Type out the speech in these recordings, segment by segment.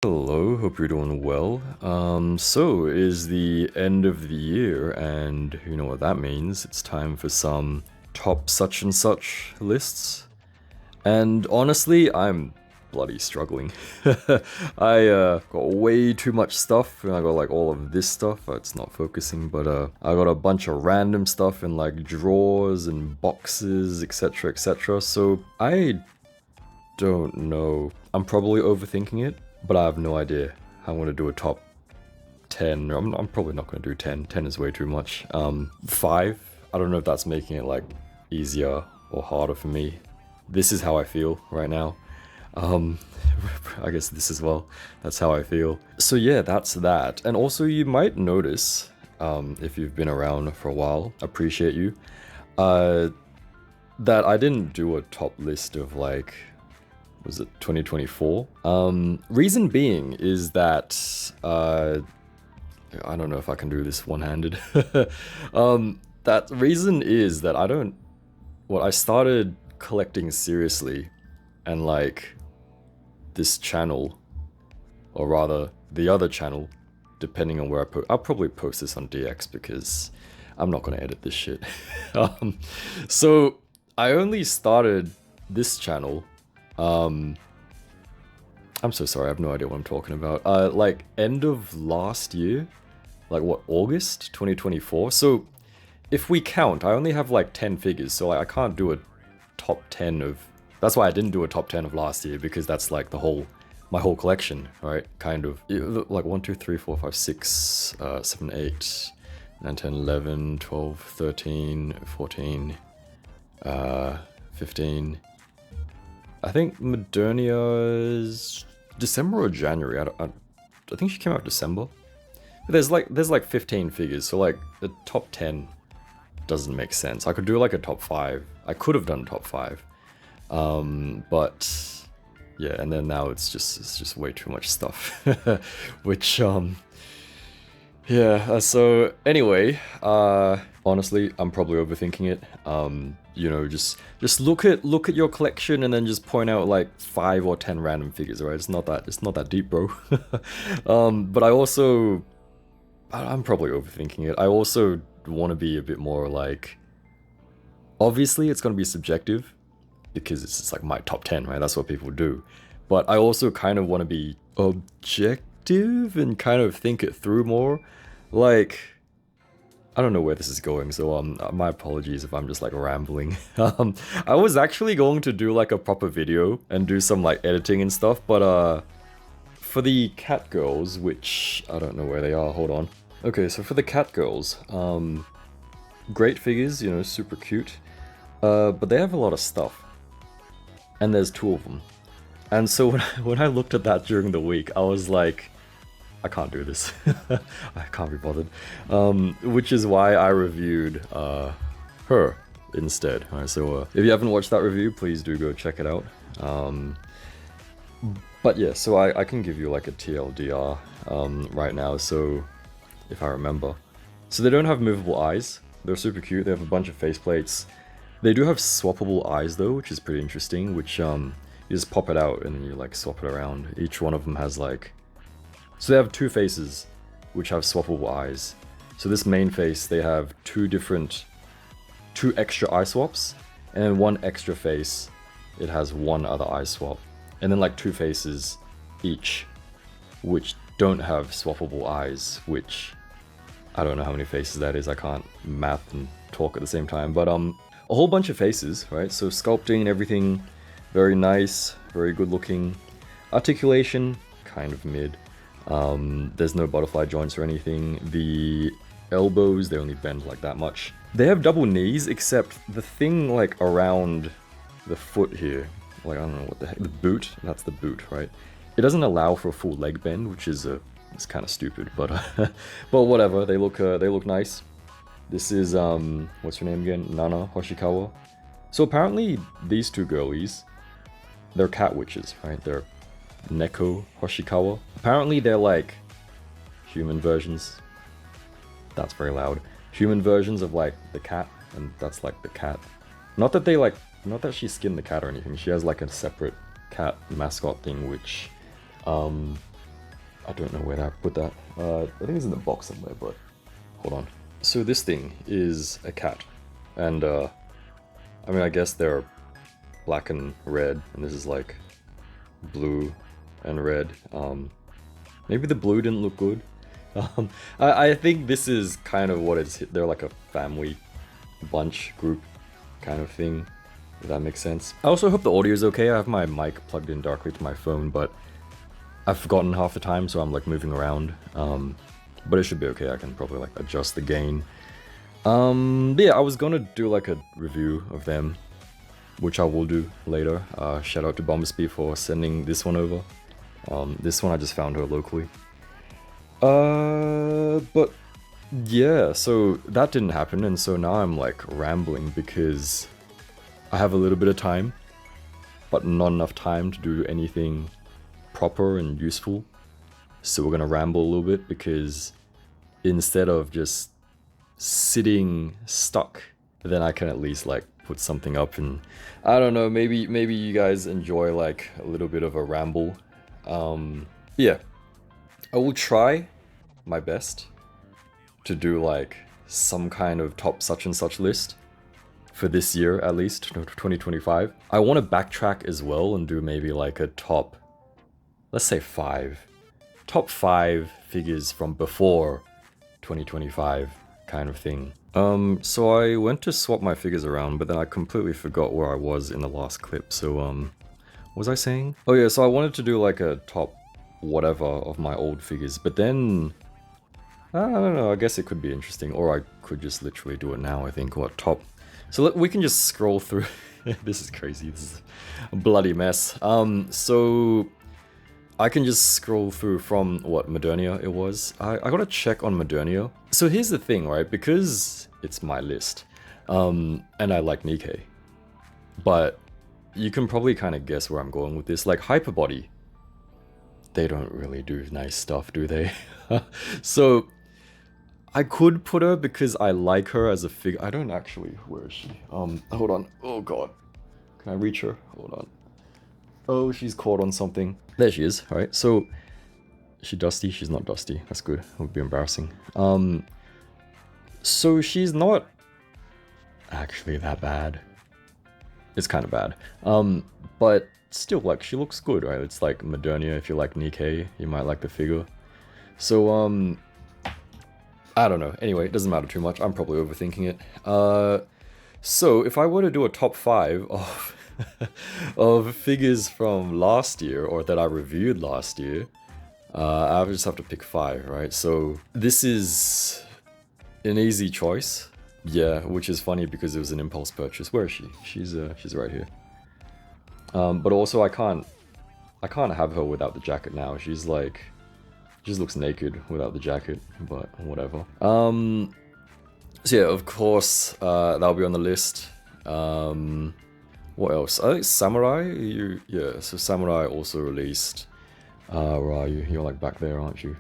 Hello, hope you're doing well. So it is the end of the year, and you know what that means. It's time for some top such and such lists. And honestly, I'm bloody struggling. I got way too much stuff, and I got like all of this stuff. It's not focusing, but I got a bunch of random stuff in like drawers and boxes, etc., etc. So I don't know. I'm probably overthinking it, but I have no idea how I'm going to do a top 10. I'm probably not going to do 10. 10 is way too much. 5, I don't know if that's making it like easier or harder for me. This is how I feel right now. I guess this as well. That's how I feel. So yeah, that's that. And also you might notice, if you've been around for a while, appreciate you, that I didn't do a top list of like, was it 2024? Reason being is that, I don't know if I can do this one-handed. That reason is that I started collecting seriously, and like, this channel, or rather, the other channel, depending on where I'll probably post this on DX because I'm not gonna edit this shit. So, I only started this channel I'm so sorry, I have no idea what I'm talking about. Like, end of last year? Like, what, August 2024? So, if we count, I only have like 10 figures, so like, I can't do a top 10 of... That's why I didn't do a top 10 of last year, because that's like my whole collection, right? Kind of. Like 1, 2, 3, 4, 5, 6, 7, 8, 9, 10, 11, 12, 13, 14, 15... I think Modernia's December or January. I think she came out December. But there's like 15 figures, so like the top 10 doesn't make sense. I could do like a top 5. I could have done top 5, but yeah. And then now it's just way too much stuff, which yeah. So anyway, honestly, I'm probably overthinking it. You know, just look at your collection and then just point out like 5 or 10 random figures, right? It's not that deep, bro. But I'm probably overthinking it. I also want to be a bit more like, obviously it's gonna be subjective because it's just like my top 10, right? That's what people do. But I also kind of want to be objective and kind of think it through more. Like, I don't know where this is going, so my apologies if I'm just like rambling. I was actually going to do like a proper video and do some like editing and stuff, but for the cat girls, which I don't know where they are, hold on. Okay, so for the cat girls, great figures, you know, super cute, but they have a lot of stuff, and there's 2 of them. And so when I looked at that during the week, I was like, I can't do this. I can't be bothered. Which is why I reviewed her instead. Alright, so if you haven't watched that review, please do go check it out. But yeah, so I can give you like a TLDR right now, so if I remember. So they don't have movable eyes. They're super cute. They have a bunch of faceplates. They do have swappable eyes though, which is pretty interesting, which you just pop it out and then you like swap it around. Each one of them has like... So they have 2 faces, which have swappable eyes. So this main face, they have 2 extra eye swaps, and then 1 extra face, it has 1 other eye swap. And then like 2 faces each, which don't have swappable eyes, which I don't know how many faces that is. I can't math and talk at the same time, but a whole bunch of faces, right? So sculpting and everything, very nice, very good looking. Articulation, kind of mid. There's no butterfly joints or anything. The elbows, they only bend like that much. They have double knees, except the thing like around the foot here, like I don't know what the heck, the boot, that's the boot, right? It doesn't allow for a full leg bend, which is it's kind of stupid, but but whatever. They look nice. This is what's her name again? Nana Hoshikawa. So apparently these 2 girlies, they're cat witches, right? They're Neko Hoshikawa. Apparently they're like human versions. That's very loud. Human versions of like the cat, and that's like the cat. Not that she skinned the cat or anything. She has like a separate cat mascot thing, which I don't know where I put that. I think it's in the box somewhere, but hold on. So this thing is a cat, and I mean, I guess they're black and red, and this is like blue and red. Maybe the blue didn't look good. I think this is kind of what it's. They're like a family bunch group kind of thing, if that makes sense. I also hope the audio is okay. I have my mic plugged in directly to my phone, but I've forgotten half the time, so I'm like moving around. But it should be okay. I can probably like adjust the gain. But yeah, I was gonna do like a review of them, which I will do later. Shout out to Bombsby for sending this one over. This one I just found her locally. But yeah, so that didn't happen, and so now I'm like rambling because I have a little bit of time, but not enough time to do anything proper and useful. So we're gonna ramble a little bit because instead of just sitting stuck, then I can at least like put something up, and I don't know, maybe you guys enjoy like a little bit of a ramble. Yeah, I will try my best to do like some kind of top such and such list for this year, at least 2025. I want to backtrack as well and do maybe like a top, let's say top 5 figures from before 2025 kind of thing. So I went to swap my figures around, but then I completely forgot where I was in the last clip. So what was I saying? Oh yeah, so I wanted to do like a top whatever of my old figures, but then I don't know, I guess it could be interesting, or I could just literally do it now, I think. What top? So we can just scroll through. This is crazy, this is a bloody mess. So I can just scroll through from what Modernia it was. I gotta check on Modernia. So here's the thing, right? Because it's my list, and I like Nikkei, but you can probably kind of guess where I'm going with this. Like Hyperbody, they don't really do nice stuff, do they? So I could put her because I like her as a figure. I don't actually. Where is she? Hold on. Oh god, can I reach her? Hold on. Oh, she's caught on something. There she is. All right. So, is she dusty? She's not dusty. That's good. It would be embarrassing. So she's not actually that bad. It's kind of bad. But still, like, she looks good, right? It's like Modernia. If you like Nikkei, you might like the figure. So, I don't know. Anyway, it doesn't matter too much. I'm probably overthinking it. So if I were to do a top 5 of of figures from last year, or that I reviewed last year, I would just have to pick 5, right? So this is an easy choice. Yeah, which is funny because it was an impulse purchase. Where is she? She's right here. But also I can't have her without the jacket now. She's like, just looks naked without the jacket, but whatever. So yeah, of course, that'll be on the list. What else? I think Samurai, yeah, so Samurai also released, where are you? You're like back there, aren't you?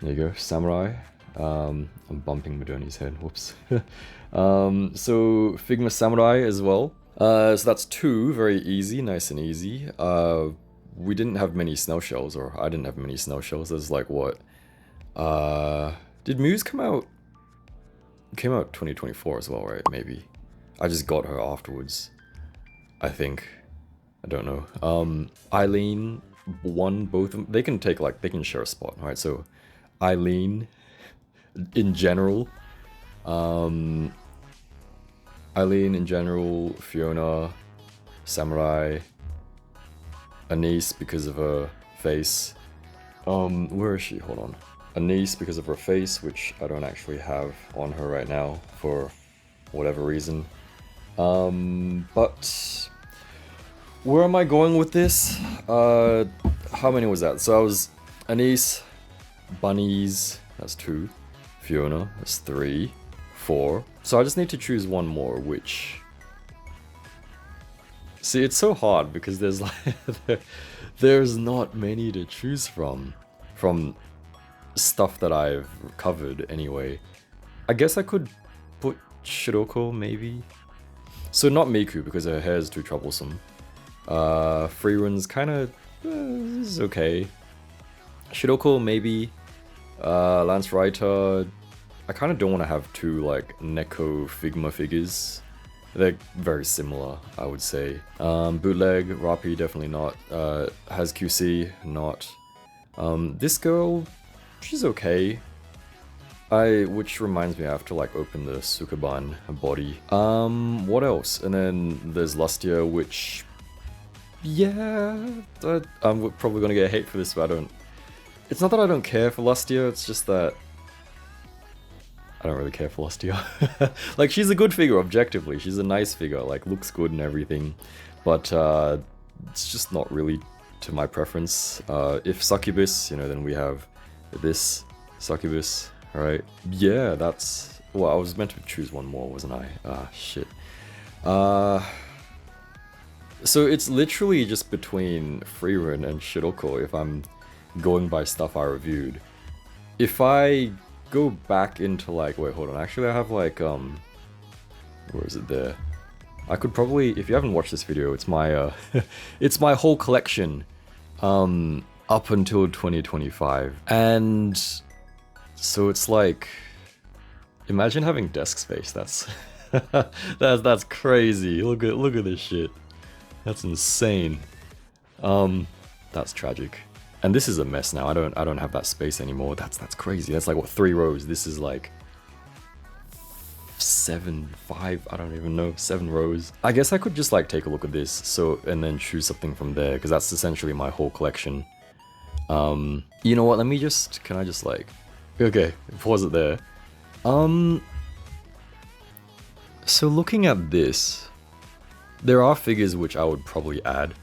There you go, Samurai. I'm bumping Moderni's head, whoops. So Figma Samurai as well. So that's 2, very easy, nice and easy. We didn't have many Snail Shells, or I didn't have many Snail Shells. There's like what? Did Muse come out? It came out 2024 as well, right? Maybe. I just got her afterwards, I think. I don't know. Eileen won both of them. They can take like, they can share a spot, right? So Eileen in general. Eileen in general, Fiona, Samurai, Anise because of her face. Where is she? Hold on. Anise because of her face, which I don't actually have on her right now for whatever reason. But where am I going with this? How many was that? So I was Anise, Bunnies, that's 2. Fiona, that's 3, 4. So I just need to choose one more, which... See, it's so hard because there's like there's not many to choose from stuff that I've covered anyway. I guess I could put Shiroko maybe. So not Miku because her hair is too troublesome. Freerun's kind of is okay. Shiroko, maybe. Lance Reiter. I kind of don't want to have two, like, Neko Figma figures. They're very similar, I would say. Bootleg, Rapi, definitely not. Has QC, not. This girl, she's okay. Which reminds me, I have to like open the Sukaban body. What else? And then there's Lustia, which, yeah, I'm probably gonna get hate for this, but it's not that I don't care for Lustia, it's just that I don't really care for Lustia. Like, she's a good figure, objectively. She's a nice figure, like, looks good and everything. But, it's just not really to my preference. If Succubus, you know, then we have this Succubus, alright? Yeah, that's... Well, I was meant to choose one more, wasn't I? Ah, shit. So it's literally just between Freerun and Shiroko if I'm going by stuff I reviewed. If I go back into like, wait, hold on, actually I have like, where is it there? I could probably, if you haven't watched this video, it's my, it's my whole collection, up until 2025. And so it's like, imagine having desk space, that's, that's crazy, look at this shit. That's insane. That's tragic. And this is a mess now. I don't have that space anymore. That's crazy. That's like what, 3 rows. This is like 7, 5, I don't even know, 7 rows. I guess I could just like take a look at this, so, and then choose something from there, because that's essentially my whole collection. You know what, let me just, can I just like, okay, pause it there. So looking at this, there are figures which I would probably add.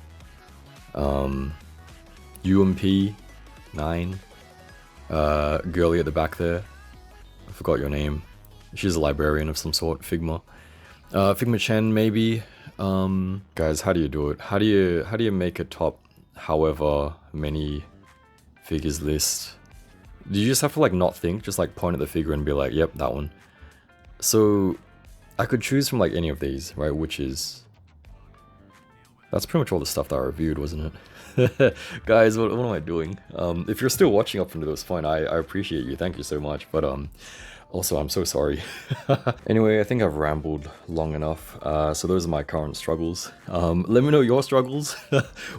UMP 9, girlie at the back there, I forgot your name, she's a librarian of some sort. Figma, Figma Chen maybe. Guys, how do you do it? How do you make a top however many figures list? Do you just have to like not think, just like point at the figure and be like, yep, that one? So I could choose from like any of these, right? Which is, that's pretty much all the stuff that I reviewed, wasn't it? Guys, what am I doing? If you're still watching up until this point, I appreciate you, thank you so much, but also I'm so sorry. Anyway, I think I've rambled long enough, so those are my current struggles. Let me know your struggles,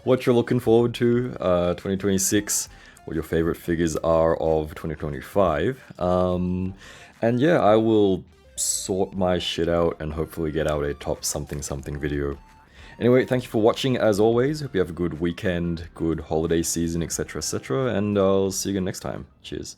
what you're looking forward to, 2026, what your favorite figures are of 2025, and yeah, I will sort my shit out and hopefully get out a top something something video. Anyway, thank you for watching as always, hope you have a good weekend, good holiday season, etc, etc, and I'll see you again next time. Cheers.